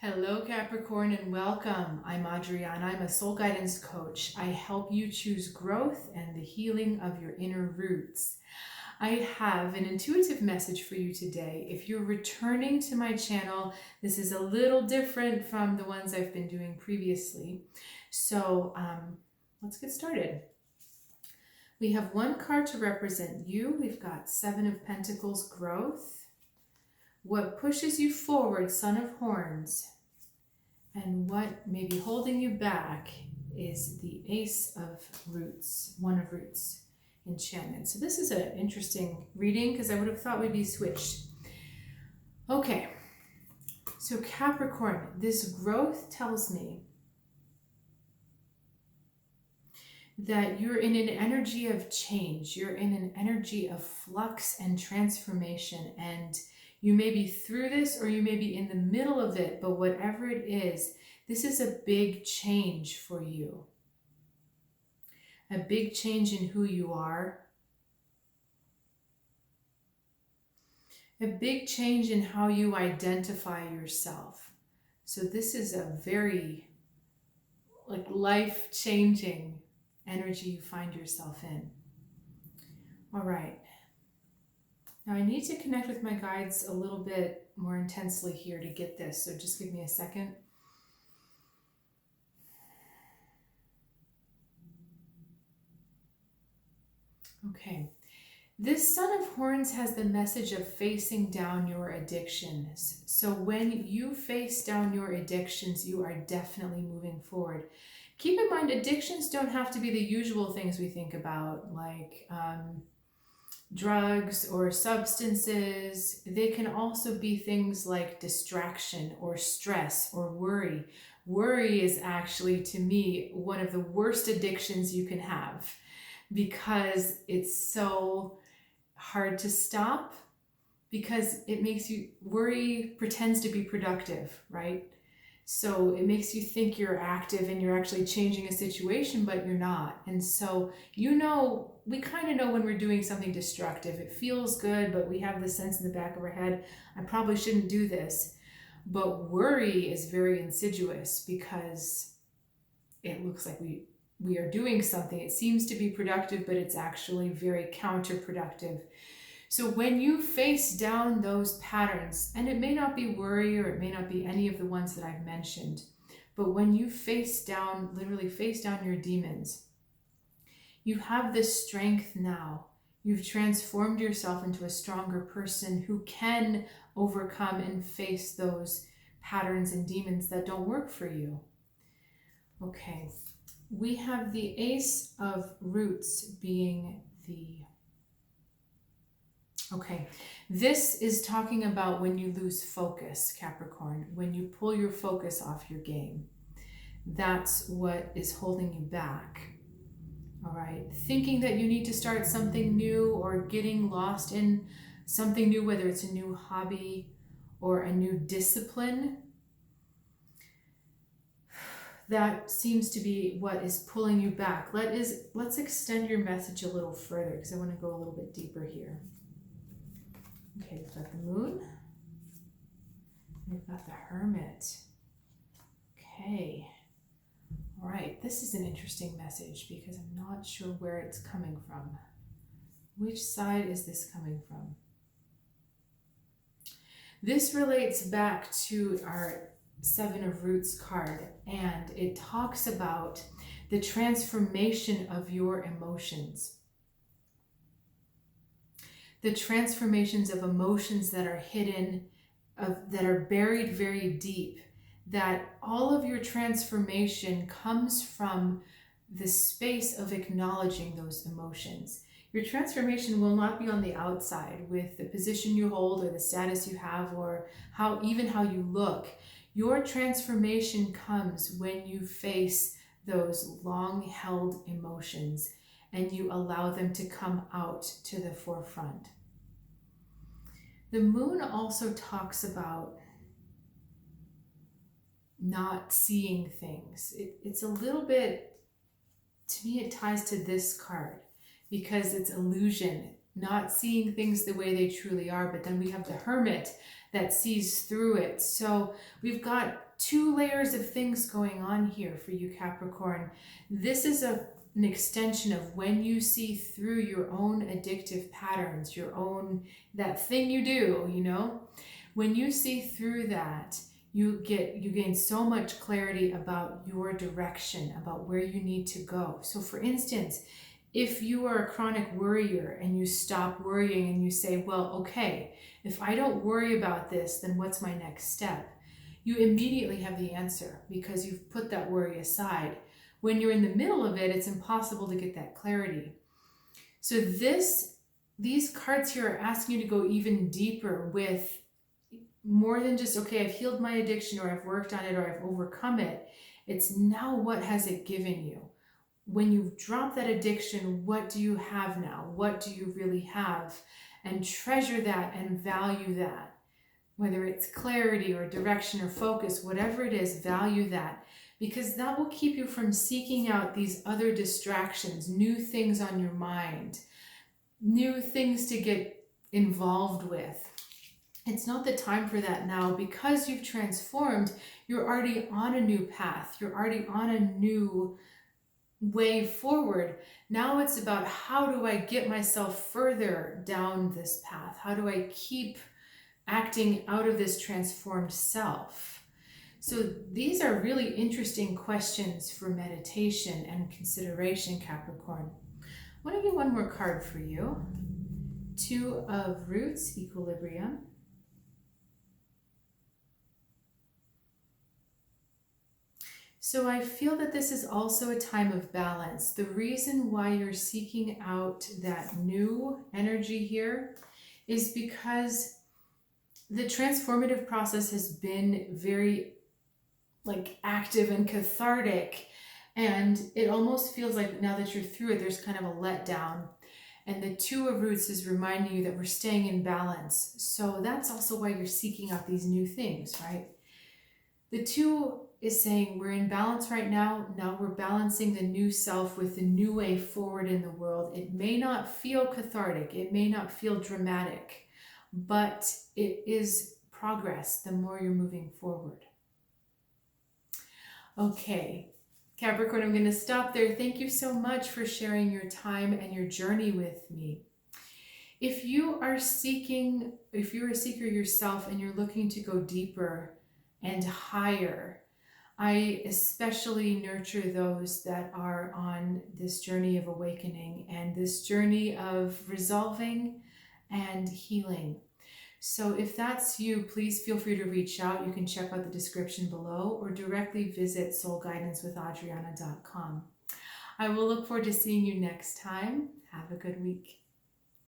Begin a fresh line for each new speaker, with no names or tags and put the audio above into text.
Hello, Capricorn, and welcome. I'm Adriana. I'm a soul guidance coach. I help you choose growth and the healing of your inner roots. I have an intuitive message for you today. If you're returning to my channel, this is a little different from the ones I've been doing previously. So let's get started. We have one card to represent you. We've got Seven of Pentacles, growth. What pushes you forward, Son of Horns. And what may be holding you back is the Ace of Roots, One of Roots, enchantment. So this is an interesting reading because I would have thought we'd be switched. Okay, so Capricorn, this growth tells me that you're in an energy of change. You're in an energy of flux and transformation, and you may be through this or you may be in the middle of it, but whatever it is, this is a big change for you. A big change in who you are. A big change in how you identify yourself. So this is a very life-changing energy you find yourself in. All right. Now I need to connect with my guides a little bit more intensely here to get this, so just give me a second. Okay. This Son of Horns has the message of facing down your addictions. So when you face down your addictions, you are definitely moving forward. Keep in mind, addictions don't have to be the usual things we think about, like drugs or substances. They can also be things like distraction or stress or worry. Worry is actually, to me, one of the worst addictions you can have because it's so hard to stop, because it makes you, worry pretends to be productive, right? So it makes you think you're active and you're actually changing a situation, but you're not. And so, we kind of know when we're doing something destructive. It feels good, but we have this sense in the back of our head, I probably shouldn't do this. But worry is very insidious because it looks like we are doing something. It seems to be productive, but it's actually very counterproductive. So when you face down those patterns, and it may not be worry or it may not be any of the ones that I've mentioned, but when you literally face down your demons, you have this strength now. You've transformed yourself into a stronger person who can overcome and face those patterns and demons that don't work for you. Okay, we have the Ace of Roots being okay, this is talking about when you lose focus, Capricorn, when you pull your focus off your game. That's what is holding you back. All right, thinking that you need to start something new or getting lost in something new, whether it's a new hobby or a new discipline, that seems to be what is pulling you back. Let's extend your message a little further because I want to go a little bit deeper here. Okay, we've got the Moon. We've got the Hermit. Okay. All right, this is an interesting message because I'm not sure where it's coming from. Which side is this coming from? This relates back to our Seven of Roots card, and it talks about the transformation of your emotions. The transformations of emotions that are hidden, that are buried very deep, that all of your transformation comes from the space of acknowledging those emotions. Your transformation will not be on the outside with the position you hold or the status you have or even how you look. Your transformation comes when you face those long-held emotions and you allow them to come out to the forefront. The Moon also talks about not seeing things. It's a little bit, to me, it ties to this card because it's illusion. not seeing things the way they truly are. But then we have the Hermit that sees through it. So we've got two layers of things going on here for you, Capricorn. This is an extension of when you see through your own addictive patterns, your own, that thing you do, you know, when you see through that, you gain so much clarity about your direction, about where you need to go. So for instance, if you are a chronic worrier and you stop worrying and you say, well, okay, if I don't worry about this, then what's my next step? You immediately have the answer because you've put that worry aside. When you're in the middle of it, it's impossible to get that clarity. So these cards here are asking you to go even deeper with more than just, okay, I've healed my addiction, or I've worked on it, or I've overcome it. It's now, what has it given you? When you've dropped that addiction, what do you have now? What do you really have? And treasure that and value that. Whether it's clarity or direction or focus, whatever it is, value that. Because that will keep you from seeking out these other distractions, new things on your mind, new things to get involved with. It's not the time for that now, because you've transformed. You're already on a new path. You're already on a new way forward. Now it's about, how do I get myself further down this path? How do I keep acting out of this transformed self? So these are really interesting questions for meditation and consideration, Capricorn. I want to get one more card for you. Two of Roots, Equilibrium. So I feel that this is also a time of balance. The reason why you're seeking out that new energy here is because the transformative process has been very active and cathartic, and it almost feels like now that you're through it, there's kind of a letdown. And the Two of Roots is reminding you that we're staying in balance. So that's also why you're seeking out these new things, right? The Two is saying we're in balance right now. Now we're balancing the new self with the new way forward in the world. It may not feel cathartic. It may not feel dramatic, but it is progress the more you're moving forward. Okay, Capricorn, I'm going to stop there. Thank you so much for sharing your time and your journey with me. If you're a seeker yourself and you're looking to go deeper and higher, I especially nurture those that are on this journey of awakening and this journey of resolving and healing. So if that's you, please feel free to reach out. You can check out the description below or directly visit soulguidancewithadriana.com. I will look forward to seeing you next time. Have a good week.